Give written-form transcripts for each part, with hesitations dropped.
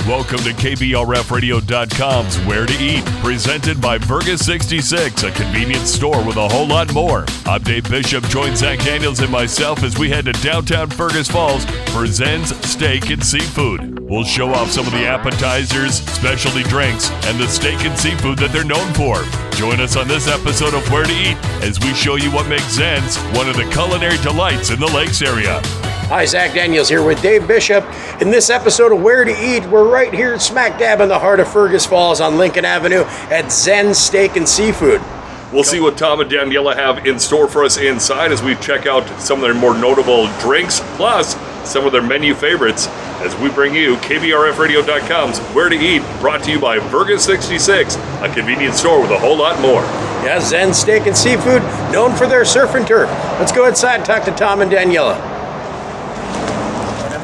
Welcome to KBRFRadio.com's Where to Eat, presented by Fergus 66, a convenience store with a whole lot more. I'm Dave Bishop, join Zakk Daniels and myself as we head to downtown Fergus Falls for Zen's Steak and Seafood. We'll show off some of the appetizers, specialty drinks, and the steak and seafood that they're known for. Join us on this episode of Where to Eat as we show you what makes Zen's one of the culinary delights in the Lakes area. Hi, Zakk Daniels here with Dave Bishop. In this episode of Where to Eat, we're right here smack dab in the heart of Fergus Falls on Lincoln Avenue at Zen's Steak and Seafood. We'll see what Tom and Daniela have in store for us inside as we check out some of their more notable drinks, plus some of their menu favorites as we bring you KBRFRadio.com's Where to Eat, brought to you by Fergus 66, a convenience store with a whole lot more. Yeah, Zen's Steak and Seafood, known for their surf and turf. Let's go inside and talk to Tom and Daniela.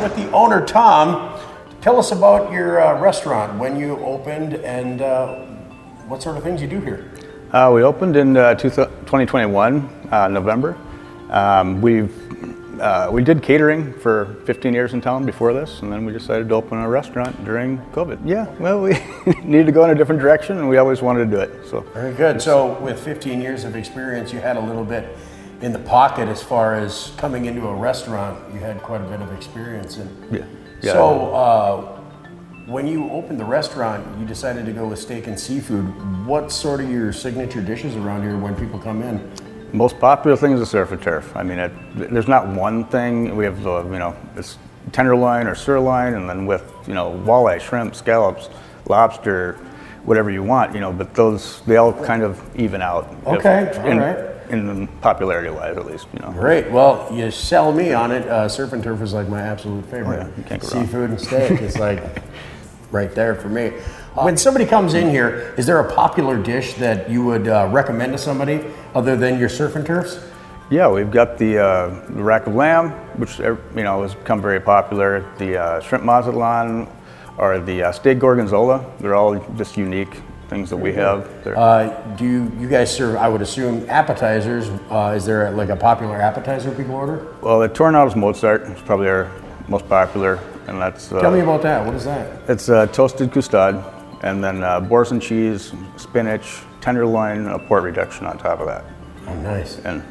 With the owner, Tom, tell us about your restaurant, when you opened, and what sort of things you do here. We opened in 2021, November. We did catering for 15 years in town before this, and then we decided to open a restaurant during COVID. Yeah, well, we needed to go in a different direction, and we always wanted to do it. So very good. So with 15 years of experience, you had a little bit in the pocket as far as coming into a restaurant. You had quite a bit of experience. Yeah. So when you opened the restaurant, you decided to go with steak and seafood. What's sort of your signature dishes around here when people come in? Most popular thing is the surf and turf. I mean, there's not one thing. We have it's tenderloin or sirloin, and then with walleye, shrimp, scallops, lobster, whatever you want. But they all kind of even out. Okay, all right. In popularity wise, at least. Great. Well, you sell me on it. Surf and turf is like my absolute favorite. Oh, yeah. You can't go wrong. Seafood and steak is like right there for me. When somebody comes in here, is there a popular dish that you would recommend to somebody other than your surf and turfs? Yeah, we've got the rack of lamb, which has become very popular. The shrimp mazatlan, or the steak gorgonzola. They're all just unique things that we have. Do you guys serve, I would assume, appetizers? Is there like a popular appetizer people order? Well, the Tornado's Mozart is probably our most popular, and that's... Tell me about that. What is that? It's toasted custard, and then boursin and cheese, spinach, tenderloin, and a port reduction on top of that. Oh, nice. And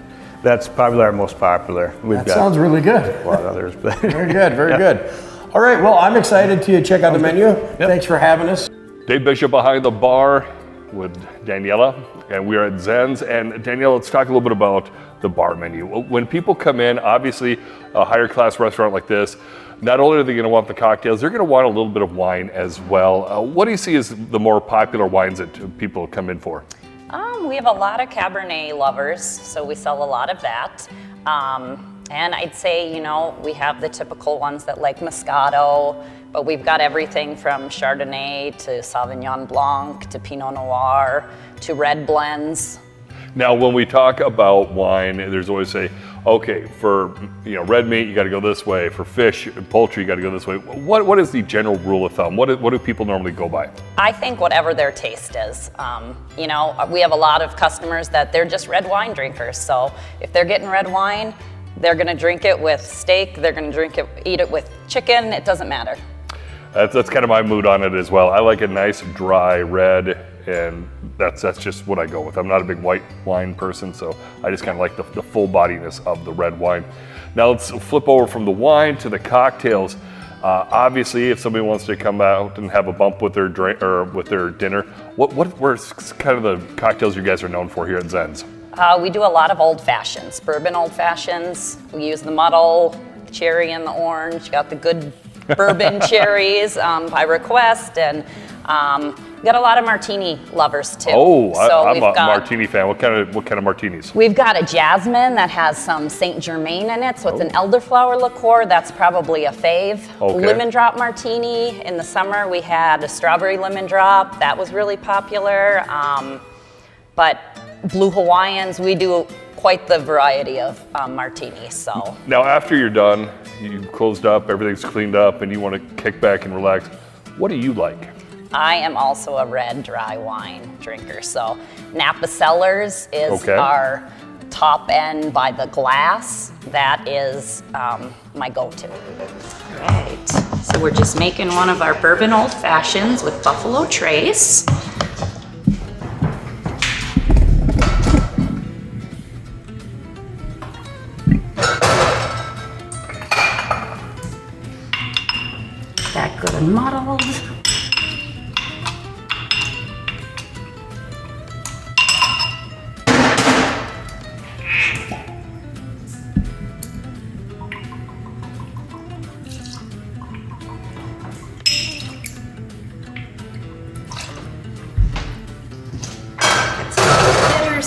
that's probably our most popular. That sounds really good. A lot of others. But very good, very good. All right, well, I'm excited to check out the menu. Yep. Thanks for having us. Dave Bishop behind the bar with Daniela, and we are at Zen's. And Daniela, let's talk a little bit about the bar menu. When people come in, obviously a higher class restaurant like this, not only are they going to want the cocktails, they're going to want a little bit of wine as well. What do you see as the more popular wines that people come in for? We have a lot of Cabernet lovers, so we sell a lot of that. And I'd say, we have the typical ones that like Moscato, but we've got everything from Chardonnay to Sauvignon Blanc to Pinot Noir to red blends. Now, when we talk about wine, there's always okay, for red meat, you got to go this way. For fish and poultry, you got to go this way. What is the general rule of thumb? What do people normally go by? I think whatever their taste is. We have a lot of customers that they're just red wine drinkers. So if they're getting red wine, they're going to drink it with steak. They're going to eat it with chicken. It doesn't matter. That's kind of my mood on it as well. I like a nice dry red, and that's just what I go with. I'm not a big white wine person, so I just kind of like the full bodiness of the red wine. Now let's flip over from the wine to the cocktails. Obviously, if somebody wants to come out and have a bump with their drink or with their dinner, what's kind of the cocktails you guys are known for here at Zen's? We do a lot of old fashions, bourbon old fashions. We use the muddle, the cherry and the orange. Got the good bourbon cherries by request, and we got a lot of martini lovers too. Oh, so I'm a martini fan. What kind of martinis? We've got a jasmine that has some Saint Germain in it, so it's an elderflower liqueur. That's probably a fave. Okay. Lemon drop martini. In the summer, we had a strawberry lemon drop. That was really popular. But Blue Hawaiians, we do quite the variety of martinis. So now, after you're done, you've closed up, everything's cleaned up, and you want to kick back and relax, what do you like? I am also a red dry wine drinker. So Napa Cellars is our top end by the glass. That is my go-to. Right. So we're just making one of our bourbon old fashions with Buffalo Trace. That good and muddled.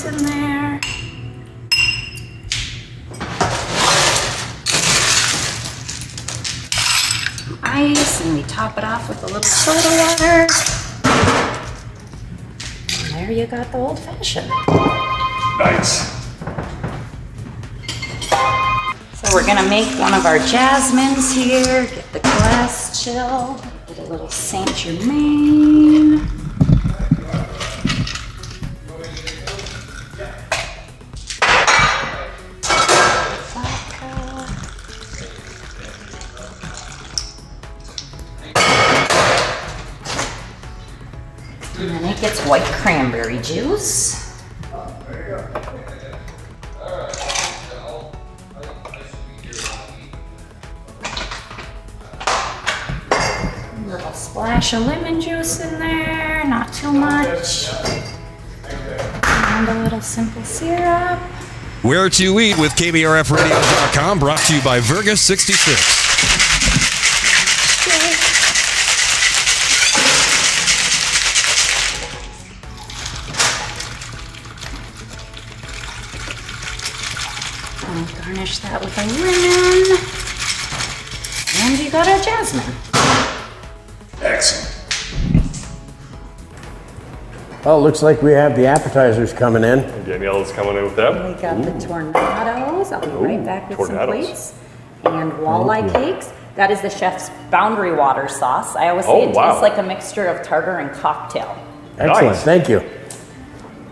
In there. Ice, and we top it off with a little soda water. And there you got the old fashioned. Nice. So we're gonna make one of our jasmines here. Get the glass chill. Get a little Saint Germain. And then it gets white cranberry juice. A little splash of lemon juice in there, not too much. And a little simple syrup. Where to Eat with KBRFRadio.com, brought to you by Fergus 66. And garnish that with a lemon. And you got our jasmine. Excellent. Oh, looks like we have the appetizers coming in. And Danielle's coming in with them. We got the tornadoes. I'll be right back with tornadoes. some plates. And walleye cakes. That is the chef's boundary water sauce. I always say it tastes like a mixture of tartar and cocktail. Excellent, Nice. thank you.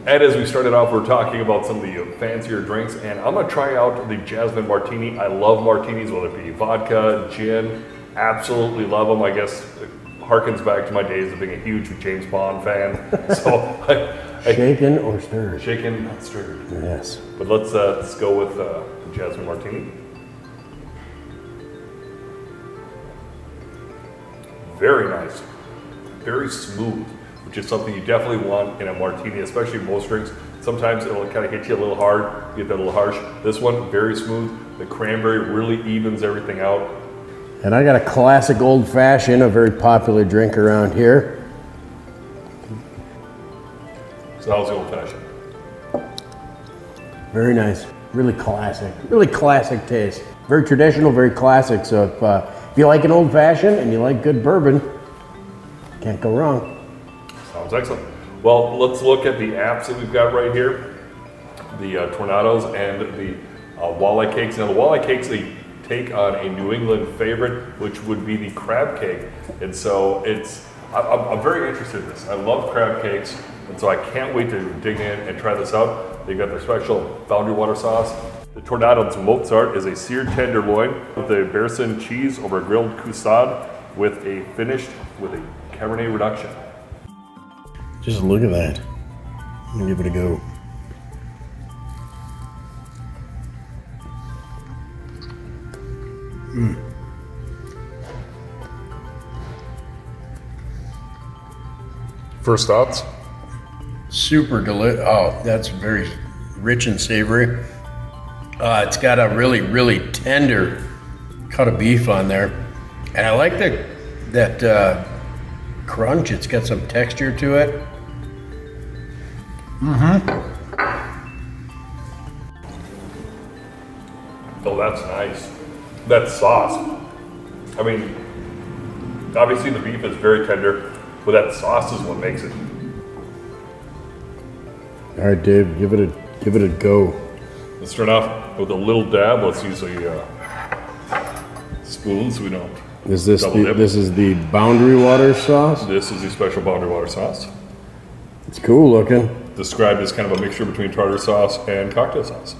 And as we started off, we're talking about some of the fancier drinks, and I'm gonna try out the Jasmine Martini. I love martinis, whether it be vodka, gin, absolutely love them. I guess it harkens back to my days of being a huge James Bond fan. So Shaken or stirred? shaken, not stirred. Yes. But let's go with the Jasmine Martini. Very nice, very smooth, which is something you definitely want in a martini, especially most drinks. Sometimes it'll kind of hit you a little hard, get that a little harsh. This one, very smooth. The cranberry really evens everything out. And I got a classic old fashioned, a very popular drink around here. So how's the old fashioned? Very nice, really classic taste. Very traditional, very classic. So if you like an old fashioned and you like good bourbon, can't go wrong. Sounds excellent. Well, let's look at the apps that we've got right here. The tornadoes and the walleye cakes. Now the walleye cakes, they take on a New England favorite, which would be the crab cake. And so I'm very interested in this. I love crab cakes, and so I can't wait to dig in and try this out. They've got their special boundary water sauce. The Tornado's Mozart is a seared tenderloin with a Bersin cheese over a grilled coussade with a Cabernet reduction. Just look at that. I'm gonna give it a go. First thoughts? Super delicious. Oh, that's very rich and savory. It's got a really tender cut of beef on there, and I like that crunch. It's got some texture to it. Oh, that's nice. That sauce. I mean, obviously the beef is very tender, but that sauce is what makes it. All right, Dave, give it a go. Let's start off with a little dab. Let's use a spoon so we don't Is this double dip. this is the boundary water sauce? This is the special boundary water sauce. It's cool looking. Described as kind of a mixture between tartar sauce and cocktail sauce.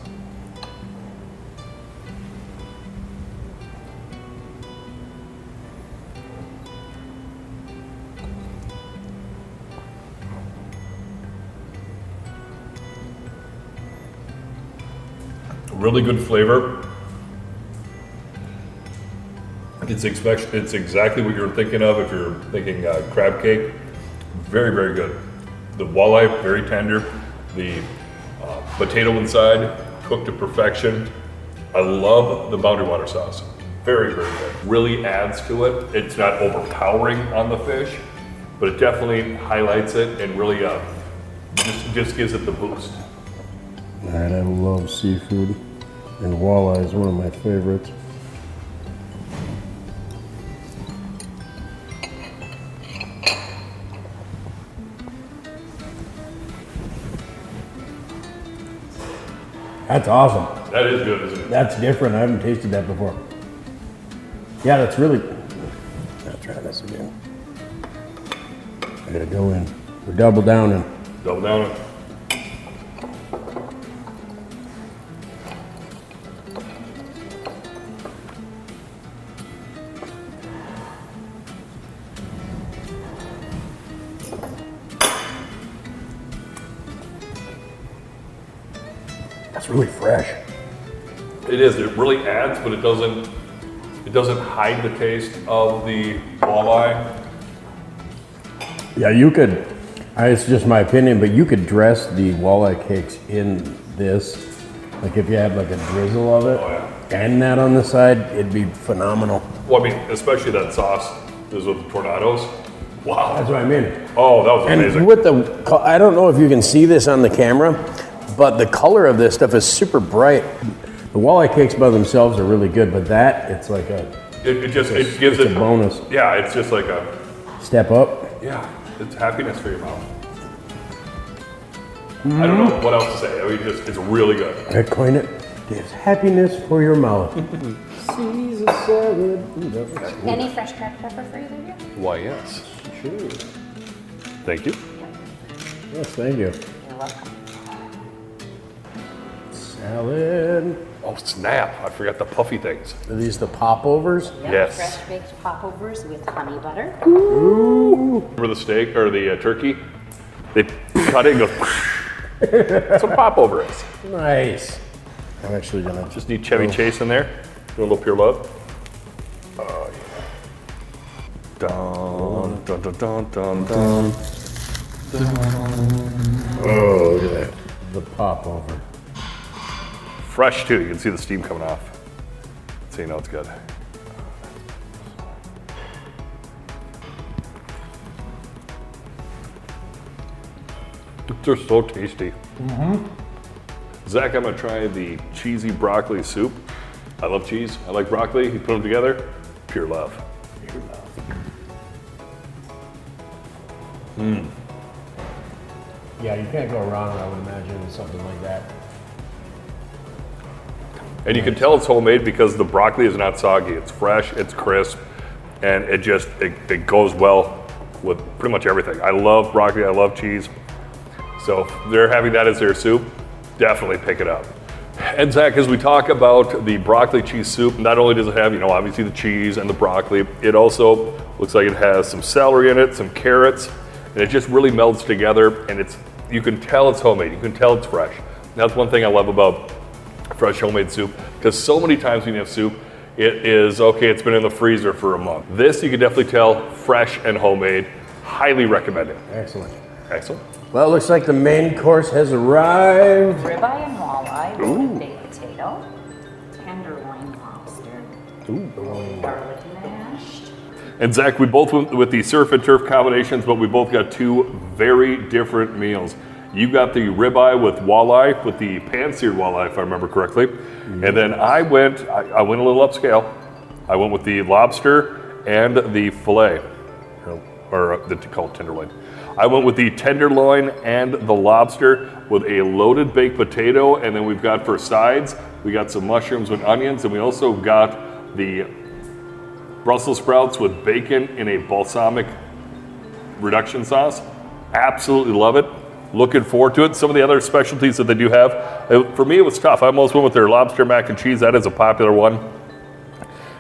Really good flavor. It's exactly what you're thinking of if you're thinking crab cake. Very, very good. The walleye, very tender. The potato inside, cooked to perfection. I love the boundary water sauce. Very, very good. Really adds to it. It's not overpowering on the fish, but it definitely highlights it and really just gives it the boost. All right, I love seafood, and walleye is one of my favorites. That's awesome. That is good, isn't it? That's different. I haven't tasted that before. Yeah, that's really. I'll try this again. I gotta go in. We're double downing. Double down it. That's really fresh. It is. It really adds, but it doesn't hide the taste of the walleye. Yeah, you could. It's just my opinion, but you could dress the walleye cakes in this. Like if you had like a drizzle of it, Oh, yeah. and that on the side, it'd be phenomenal. Well, I mean, especially that sauce is with the tornadoes. Wow. That's what I mean. Oh, that was amazing. And with the, I don't know if you can see this on the camera, but the color of this stuff is super bright. The walleye cakes by themselves are really good, but that, it's like it gives it's it a bonus. Yeah, it's just like Step up. it's happiness for your mouth. I don't know what else to say. I mean, it's really good. I coin it. Gives happiness for your mouth. Caesar salad. Any fresh cracked pepper for either of you? Why, yes. Sure. Thank you. Yes, thank you. You're welcome. Salad. Oh, snap. I forgot the puffy things. Are these the popovers? Yep, Yes. fresh baked popovers with honey butter. Remember the steak or the turkey? They cut it and go. That's what popover is. Nice. I'm actually gonna Just need Chevy Chase in there. Do a little pure love. Oh, yeah. Dun, dun, dun, dun, dun, dun. Oh, look at that. The popover. Fresh too. You can see the steam coming off. So you know it's good. They're so tasty. Zakk, I'm gonna try the cheesy broccoli soup. I love cheese. I like broccoli. You put them together, pure love. Pure love. Yeah, you can't go wrong, I would imagine, with something like that. And you can tell it's homemade because the broccoli is not soggy. It's fresh, it's crisp, and it goes well with pretty much everything. I love broccoli, I love cheese. So if they're having that as their soup, definitely pick it up. And Zakk, as we talk about the broccoli cheese soup, not only does it have, obviously the cheese and the broccoli, it also looks like it has some celery in it, some carrots, and it just really melds together, and you can tell it's homemade, you can tell it's fresh. And that's one thing I love about fresh homemade soup, because so many times when you have soup, it is, okay, it's been in the freezer for a month. This, you can definitely tell, fresh and homemade. Highly recommend it. Excellent. Excellent. Well, it looks like the main course has arrived. Ribeye and walleye, loaded baked potato, tenderloin lobster, garlic mashed. And Zakk, we both went with the surf and turf combinations, but we both got two very different meals. You got the ribeye with walleye, with the pan-seared walleye, if I remember correctly. And then I went a little upscale. I went with the lobster and the filet, or they call it tenderloin. I went with the tenderloin and the lobster with a loaded baked potato, and then we've got for sides, we got some mushrooms with onions, and we also got the Brussels sprouts with bacon in a balsamic reduction sauce. Absolutely love it. Looking forward to it. Some of the other specialties that they do have, for me it was tough. I almost went with their lobster mac and cheese. That is a popular one.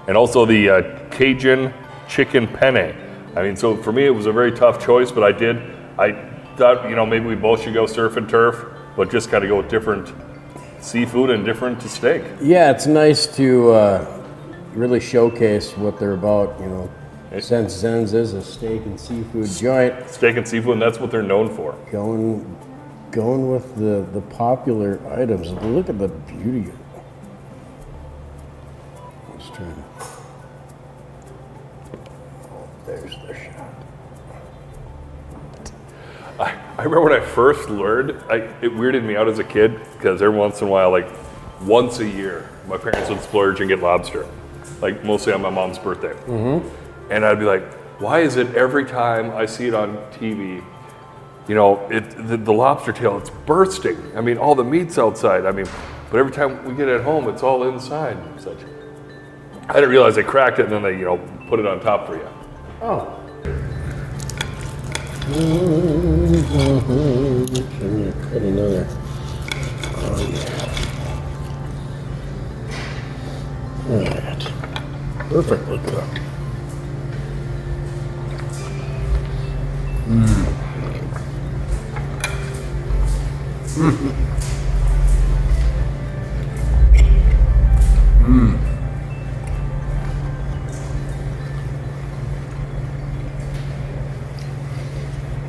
And also the Cajun chicken penne. I mean, so for me it was a very tough choice, but I thought, maybe we both should go surf and turf, but just got to go with different seafood and different to steak. Yeah, it's nice to really showcase what they're about, you know. Since Zen's is a steak and seafood joint, Steak and seafood, and that's what they're known for. going with the popular items. Look at the beauty of it. Let's try to. Oh, there's the shot. I remember when I first learned, it weirded me out as a kid because every once in a while, like once a year, my parents would splurge and get lobster, like mostly on my mom's birthday. And I'd be like, why is it every time I see it on TV, you know, the lobster tail, it's bursting. I mean, all the meat's outside. I mean, but every time we get it home, it's all inside. Such. I didn't realize they cracked it and then they, you know, put it on top for you. Oh. Cut another. Oh, yeah. All right. Perfectly cooked.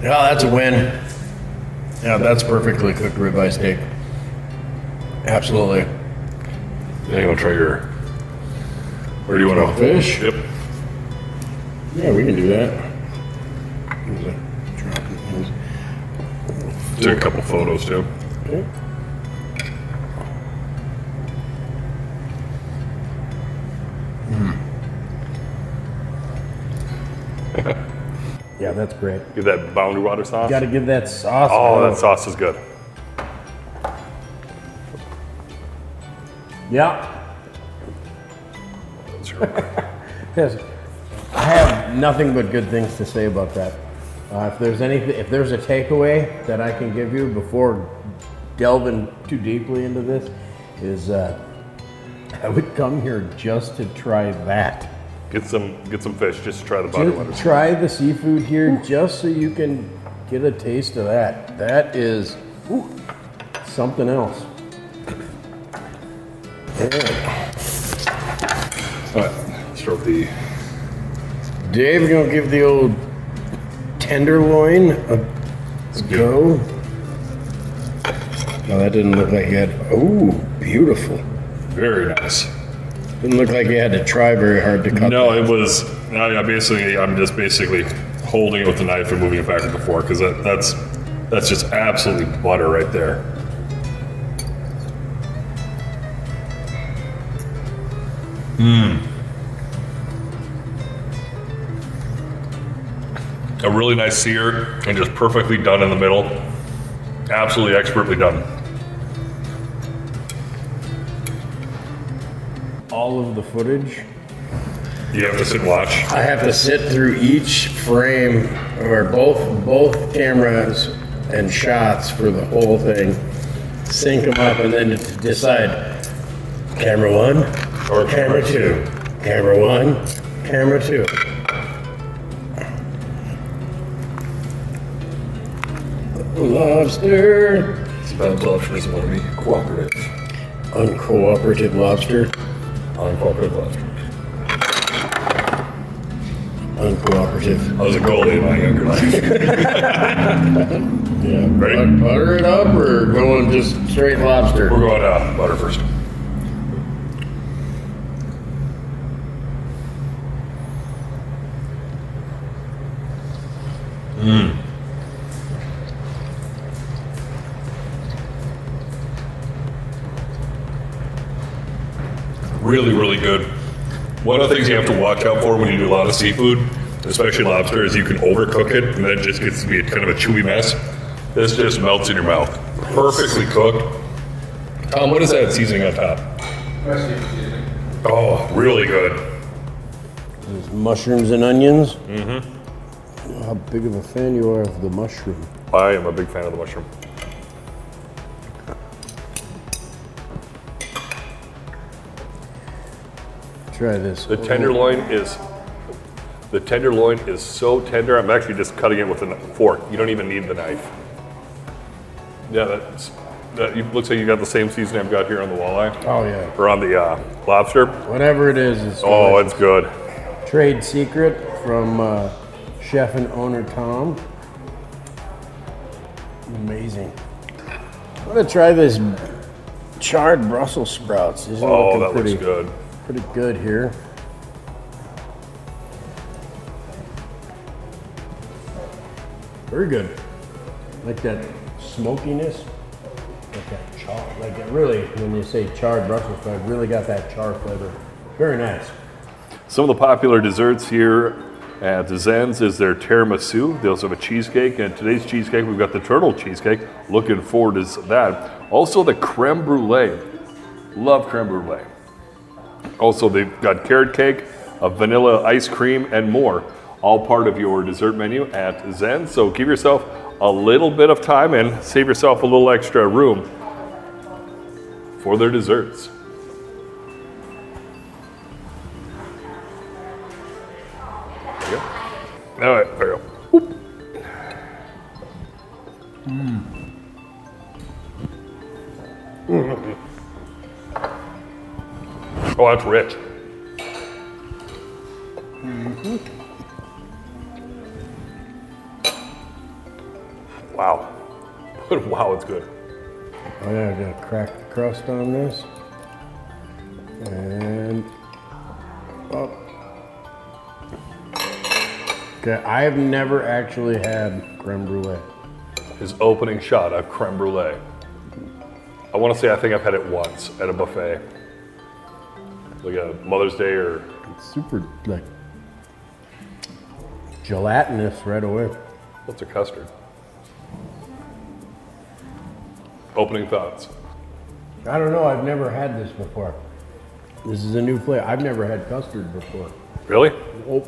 Yeah, that's a win. Yeah, that's perfectly cooked ribeye steak. Absolutely. Yeah, you want to try your, where do you want to? Fish? Yep. Yeah, we can do that. Took a couple photos too. Okay. Yeah, that's great. Get that boundary water sauce. Got to give that sauce. Oh, that sauce is good. Yeah. That's right. Yes. I have nothing but good things to say about that. If there's a takeaway that I can give you before delving too deeply into this, is I would come here just to try that. Get some fish just to try the boundary water Just sauce. try the seafood here, just so you can get a taste of that. That is something else. Yeah. All right, let's start with the. Dave, you gonna give the old tenderloin a go? No, that didn't look like you had. Oh, beautiful. Very nice. Didn't look like you had to try very hard to cut. No, that. it was. I'm just basically holding it with the knife and moving it back and forth because that's just absolutely butter right there. A really nice sear and just perfectly done in the middle. Absolutely expertly done. All of the footage. You have to sit and watch. I have to sit through each frame, or both cameras and shots for the whole thing, sync them up, and then decide camera one or camera two. Camera one, camera two. Lobster. Sometimes lobster doesn't want to be cooperative. Uncooperative lobster. Uncooperative lobster. Uncooperative. I was a goalie in my younger life. Yeah. Ready? Butter it up or going just straight lobster? We're going butter first. Really, really good. One of the things you have to watch out for when you do a lot of seafood, especially lobster, is you can overcook it and then it just gets to be kind of a chewy mess. This just melts in your mouth. Perfectly cooked. Tom, what is that seasoning on top? Oh, really good. There's mushrooms and onions. Mm-hmm. How big of a fan you are of the mushroom? I am a big fan of the mushroom. Try this. The tenderloin is so tender. I'm actually just cutting it with a fork. You don't even need the knife. Yeah, Looks like you got the same seasoning I've got here on the walleye. Oh yeah. Or on the lobster. Whatever it is, it's Oh, delicious. it's good. Trade secret from chef and owner Tom. Amazing. I'm gonna try this charred Brussels sprouts. These are Oh, looking that pretty, looks good. pretty good here. Very good. Like that smokiness, like that char, like it really, when you say charred Brussels sprouts, really got that char flavor. Very nice. Some of the popular desserts here at Zen's is their tiramisu. They also have a cheesecake, and today's cheesecake, we've got the turtle cheesecake. Looking forward to that. Also the creme brulee. Love creme brulee. Also, they've got carrot cake, a vanilla ice cream, and more. All part of your dessert menu at Zen. So give yourself a little bit of time and save yourself a little extra room for their desserts. There you go. All right, there you go. Whoop. Oh, that's rich. Wow. Wow, it's good. Oh yeah, I gotta crack the crust on this. And oh. Okay, I have never actually had creme brulee. His opening shot of creme brulee. I want to say I think I've had it once at a buffet. Like a Mother's Day or... It's super like gelatinous right away. What's a custard? Opening thoughts. I don't know, I've never had this before. This is a new flavor. I've never had custard before. Really? Oh.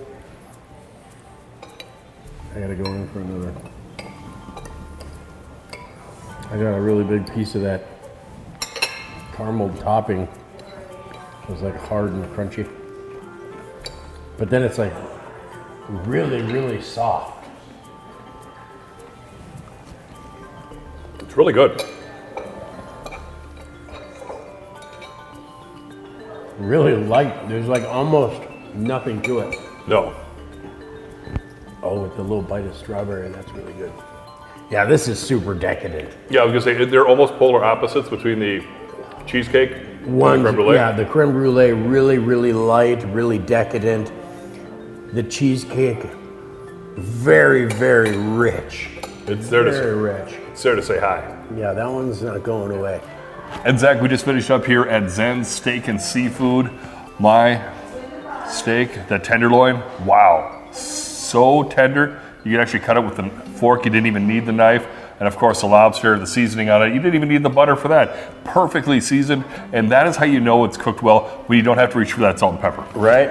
I gotta go in for another. I got a really big piece of that caramel topping. It was like hard and crunchy. But then it's like really, really soft. It's really good. Really light. There's like almost nothing to it. No. Oh, with the little bite of strawberry, that's really good. Yeah, this is super decadent. Yeah, I was gonna say they're almost polar opposites between the cheesecake and the creme brulee. Yeah, the creme brulee really, really light, really decadent. The cheesecake, very, very rich. It's there to Very say, rich. it's there to say hi. Yeah, that one's not going away. And Zakk, we just finished up here at Zen's Steak and Seafood. My steak, the tenderloin, wow, so tender. You could actually cut it with a fork. You didn't even need the knife. And of course, the lobster, the seasoning on it, you didn't even need the butter for that. Perfectly seasoned. And that is how you know it's cooked well, when you don't have to reach for that salt and pepper. Right?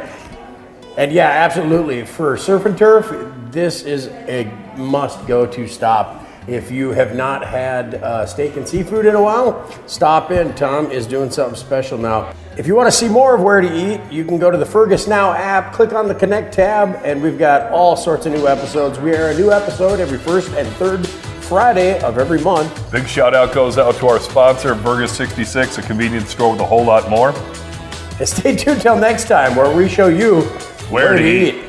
And yeah, absolutely. For surf and turf, this is a must go-to stop. If you have not had steak and seafood in a while, stop in. Tom is doing something special now. If you want to see more of Where to Eat, you can go to the Fergus Now app, click on the Connect tab, and we've got all sorts of new episodes. We air a new episode every first and third Friday of every month. Big shout out goes out to our sponsor, Fergus 66, a convenience store with a whole lot more. And stay tuned till next time, where we show you Where to eat.